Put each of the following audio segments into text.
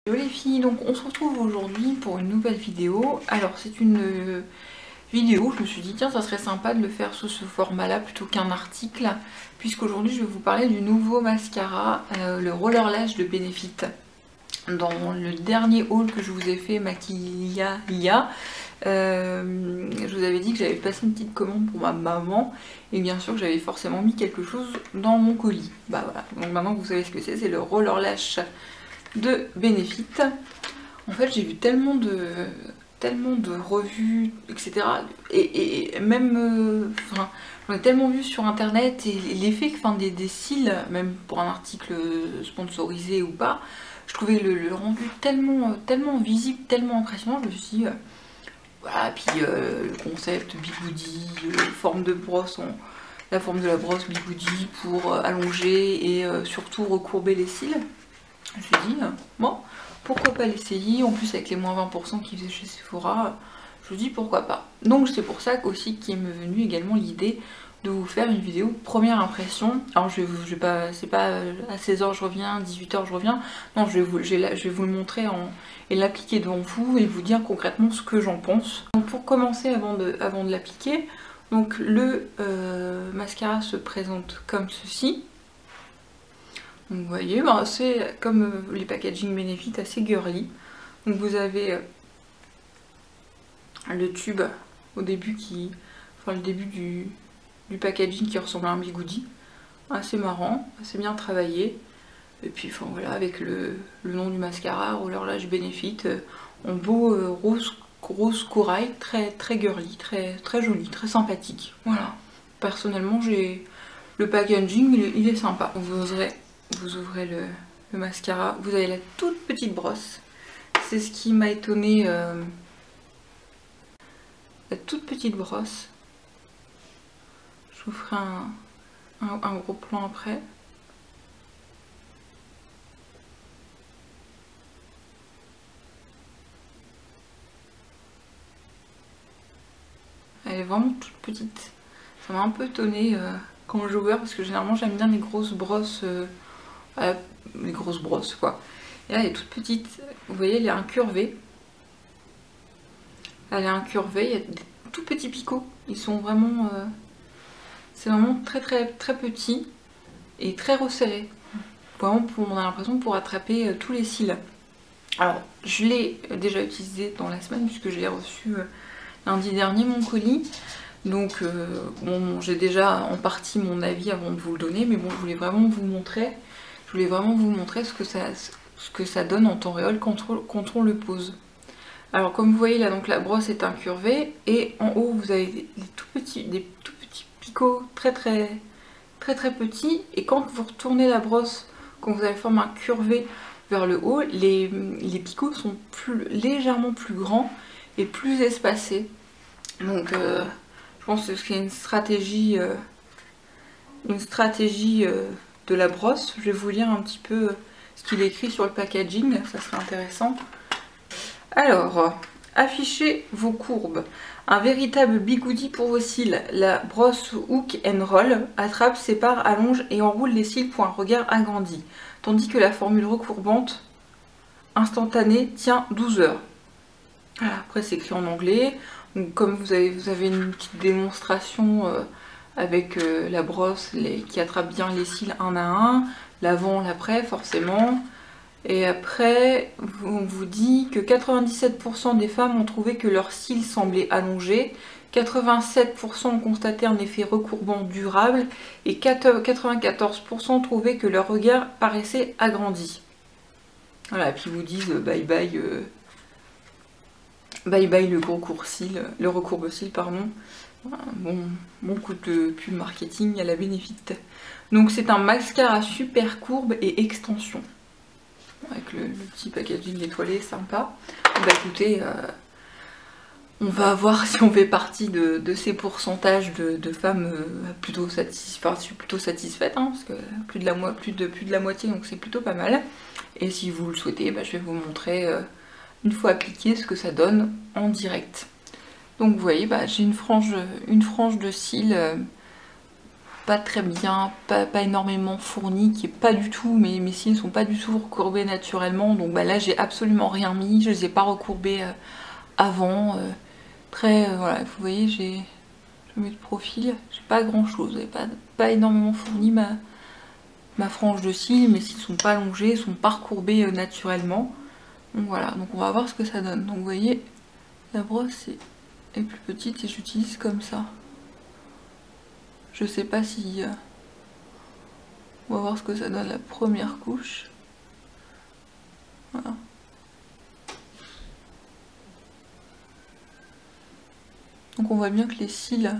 Hello les filles, donc on se retrouve aujourd'hui pour une nouvelle vidéo. Alors c'est une vidéo, je me suis dit tiens ça serait sympa de le faire sous ce format là plutôt qu'un article, puisqu'aujourd'hui je vais vous parler du nouveau mascara, le Roller Lash de Benefit. Dans le dernier haul que je vous ai fait Maquilla, je vous avais dit que j'avais passé une petite commande pour ma maman et bien sûr que j'avais forcément mis quelque chose dans mon colis. Bah voilà, donc maintenant que vous savez ce que c'est le Roller Lash de Benefit. En fait j'ai vu tellement de revues etc et même j'en ai tellement vu sur internet et l'effet des cils, même pour un article sponsorisé ou pas, je trouvais le rendu tellement visible, tellement impressionnant. Je me suis dit voilà, puis le concept bigoudi, forme de brosse, la forme de la brosse bigoudi pour allonger et surtout recourber les cils. Je me suis dit bon, pourquoi pas l'essayer, en plus avec les moins 20% qu'ils faisaient chez Sephora, je me dis pourquoi pas. Donc c'est pour ça aussi qu'il m'est venu également l'idée de vous faire une vidéo première impression. Alors je vais pas, c'est pas à 16h je reviens, 18h je reviens, non je vais vous le montrer et l'appliquer devant vous et vous dire concrètement ce que j'en pense. Donc pour commencer, avant de l'appliquer, donc le mascara se présente comme ceci. Donc vous voyez, c'est comme les packaging Benefit, assez girly. Donc vous avez le tube au début le début du packaging qui ressemble à un bigoudi. Assez marrant, assez bien travaillé. Et puis voilà, avec le nom du mascara, Roller Lash Benefit, en beau rose corail, très girly, très joli, très sympathique. Voilà. Personnellement, le packaging, il est sympa. Vous ouvrez le mascara, vous avez la toute petite brosse. C'est ce qui m'a étonné, la toute petite brosse. Je vous ferai un gros plan après. Elle est vraiment toute petite. Ça m'a un peu étonnée quand j'ai ouvert, parce que généralement j'aime bien les grosses brosses. Les grosses brosses quoi. Et là elle est toute petite, vous voyez elle est incurvée. Elle est incurvée, il y a des tout petits picots. Ils sont vraiment... c'est vraiment très petit et très resserré. Vraiment on a l'impression pour attraper tous les cils. Alors je l'ai déjà utilisé dans la semaine puisque j'ai reçu lundi dernier mon colis. Donc bon, j'ai déjà en partie mon avis avant de vous le donner, mais bon je voulais vraiment vous montrer. Ce que ça donne en temps réel quand on le pose. Alors comme vous voyez là, donc la brosse est incurvée et en haut vous avez des tout petits picots très petits, et quand vous retournez la brosse, quand vous allez former un curvé vers le haut, les picots sont légèrement plus grands et plus espacés. Donc je pense que c'est une stratégie de la brosse. Je vais vous lire un petit peu ce qu'il est écrit sur le packaging, ça serait intéressant. Alors, affichez vos courbes. Un véritable bigoudi pour vos cils. La brosse hook and roll attrape, sépare, allonge et enroule les cils pour un regard agrandi. Tandis que la formule recourbante instantanée tient 12 heures. Voilà, après c'est écrit en anglais. Donc, comme vous avez une petite démonstration avec la brosse qui attrape bien les cils un à un, l'avant, l'après forcément. Et après, on vous dit que 97% des femmes ont trouvé que leurs cils semblaient allongés, 87% ont constaté un effet recourbant durable et 94% trouvaient que leur regard paraissait agrandi. Voilà, et puis ils vous disent bye bye le recourbe-cils, pardon. Bon coup de pub marketing à la Benefit. Donc c'est un mascara super courbe et extension. Avec le petit packaging étoilé sympa. Bah écoutez, on va voir si on fait partie de ces pourcentages de femmes plutôt satisfaites. Enfin, je suis plutôt satisfaite, hein, parce que plus de la moitié, donc c'est plutôt pas mal. Et si vous le souhaitez, je vais vous montrer une fois appliqué ce que ça donne en direct. Donc vous voyez, j'ai une frange de cils pas très bien, pas énormément fourni, qui est pas du tout, mes cils sont pas du tout recourbés naturellement, donc bah là j'ai absolument rien mis, je les ai pas recourbés avant, voilà, vous voyez, je mets de profil, j'ai pas grand chose, pas énormément fourni ma frange de cils, mes cils sont pas allongés, sont pas recourbés naturellement, donc voilà, donc on va voir ce que ça donne. Donc vous voyez, la brosse est plus petite et j'utilise comme ça. Je sais pas si... on va voir ce que ça donne la première couche. Voilà. Donc on voit bien que les cils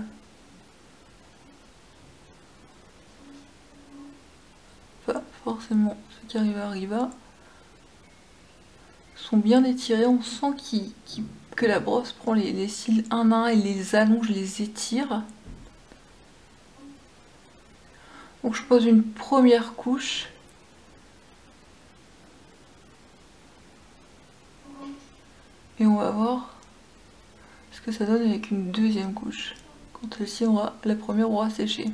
pas forcément ceux qui arrivent sont bien étirés. On sent que la brosse prend les cils un à un et les allonge, les étire. Donc je pose une première couche. Et on va voir ce que ça donne avec une deuxième couche. Quand celle-ci la première aura séché.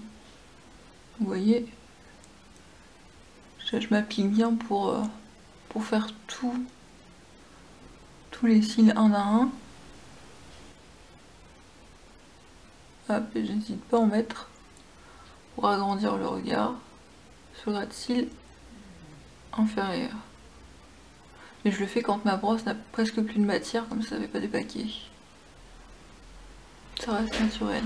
Vous voyez, je m'applique bien pour faire tous les cils un à un. Hop, et j'hésite pas à en mettre pour agrandir le regard sur le gratte-cils inférieur. Mais je le fais quand ma brosse n'a presque plus de matière, comme ça fait pas des paquets. Ça reste naturel.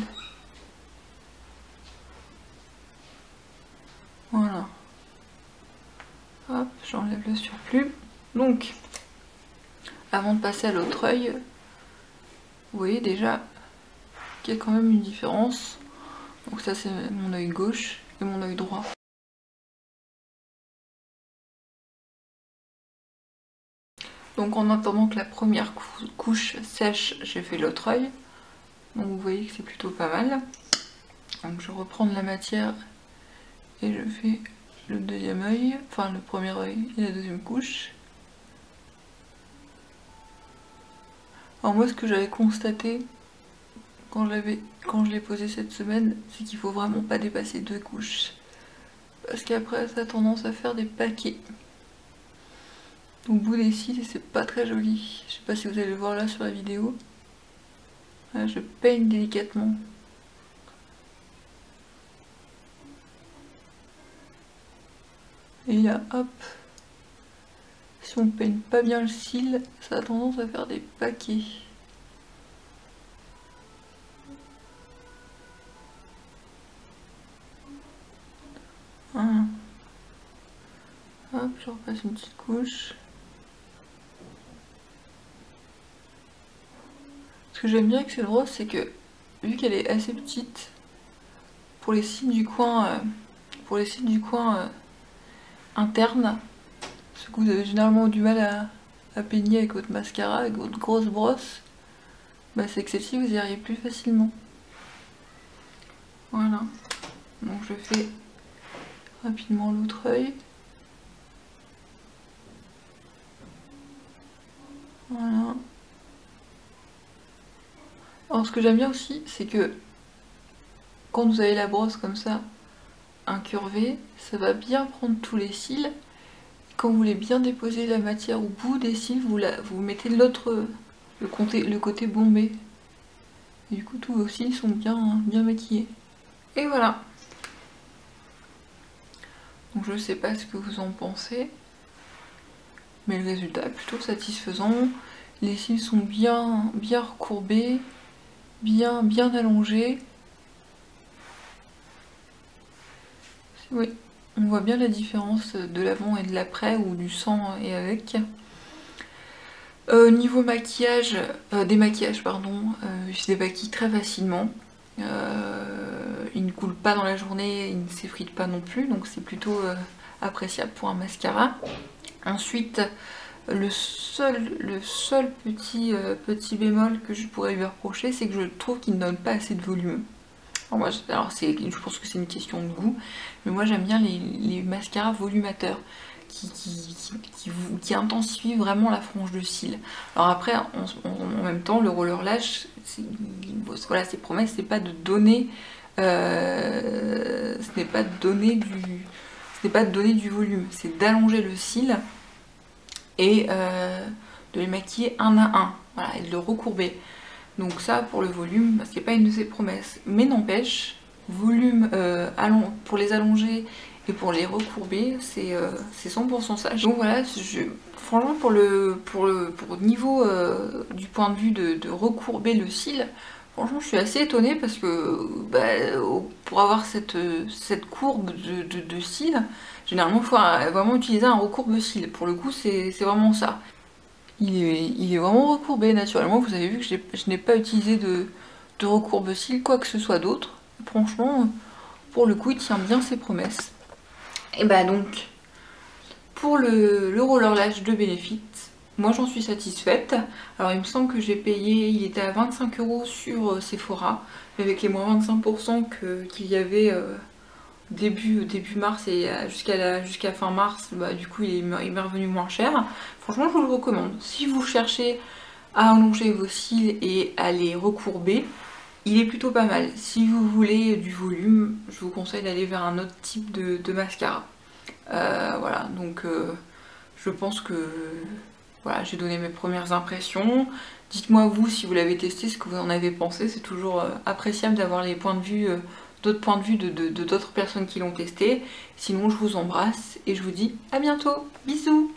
Voilà. Hop, j'enlève le surplus. Donc, avant de passer à l'autre œil, vous voyez déjà qu'il y a quand même une différence. Donc ça c'est mon œil gauche et mon œil droit. Donc en attendant que la première couche sèche, j'ai fait l'autre œil. Donc vous voyez que c'est plutôt pas mal. Donc je reprends de la matière et je fais le deuxième œil, enfin le premier œil et la deuxième couche. Alors moi ce que j'avais constaté quand je l'ai posé cette semaine, c'est qu'il faut vraiment pas dépasser 2 couches. Parce qu'après ça a tendance à faire des paquets. Au bout des cils, c'est pas très joli. Je sais pas si vous allez le voir là sur la vidéo. Là, je peigne délicatement. Et là, hop, si on peigne pas bien le cil, ça a tendance à faire des paquets. Voilà. Hop, je repasse une petite couche. Ce que j'aime bien avec cette brosse, c'est que vu qu'elle est assez petite, pour les cils du coin, interne, ce que vous avez généralement du mal à peigner avec votre mascara, avec votre grosse brosse, bah c'est que celle-ci vous y arrivez plus facilement. Voilà. Donc je fais rapidement l'autre œil. Voilà. Alors ce que j'aime bien aussi, c'est que quand vous avez la brosse comme ça, incurvée, ça va bien prendre tous les cils. Quand vous voulez bien déposer la matière au bout des cils, vous mettez le côté bombé. Et du coup tous vos cils sont bien maquillés. Et voilà. Donc je sais pas ce que vous en pensez, mais le résultat est plutôt satisfaisant. Les cils sont bien recourbés, bien allongés. Oui, on voit bien la différence de l'avant et de l'après, ou du sans et avec. Niveau maquillage, démaquillage pardon, je démaquille très facilement. Il ne coule pas dans la journée, il ne s'effrite pas non plus, donc c'est plutôt appréciable pour un mascara. Ensuite, le seul petit bémol que je pourrais lui reprocher, c'est que je trouve qu'il ne donne pas assez de volume. Alors je pense que c'est une question de goût, mais moi j'aime bien les mascaras volumateurs qui intensifient vraiment la frange de cils. Alors après, en même temps, le roller lash, voilà, ses promesses, c'est pas de donner ce n'est pas de donner du volume, c'est d'allonger le cil et de les maquiller un à un, voilà, et de le recourber. Donc ça, pour le volume, bah, c'est pas une de ses promesses. Mais n'empêche, volume pour les allonger et pour les recourber, c'est 100% ça. Donc voilà, franchement, pour le niveau du point de vue de recourber le cil, franchement, je suis assez étonnée parce que bah, pour avoir cette courbe de cils, généralement, il faut vraiment utiliser un recourbe-cils. Pour le coup, c'est vraiment ça. Il est vraiment recourbé naturellement. Vous avez vu que je n'ai pas utilisé de recourbe-cils, quoi que ce soit d'autre. Franchement, pour le coup, il tient bien ses promesses. Et bah donc, pour le roller lash de Benefit, moi j'en suis satisfaite. Alors il me semble que j'ai payé, il était à 25 € sur Sephora, mais avec les moins 25% qu'il y avait début mars et jusqu'à fin mars, bah, du coup il m'est revenu moins cher. Franchement, je vous le recommande. Si vous cherchez à allonger vos cils et à les recourber, il est plutôt pas mal. Si vous voulez du volume, je vous conseille d'aller vers un autre type de mascara. Voilà, donc je pense que voilà, j'ai donné mes premières impressions. Dites-moi vous si vous l'avez testé, ce que vous en avez pensé. C'est toujours appréciable d'avoir les points de vue, d'autres points de vue de d'autres personnes qui l'ont testé. Sinon, je vous embrasse et je vous dis à bientôt. Bisous!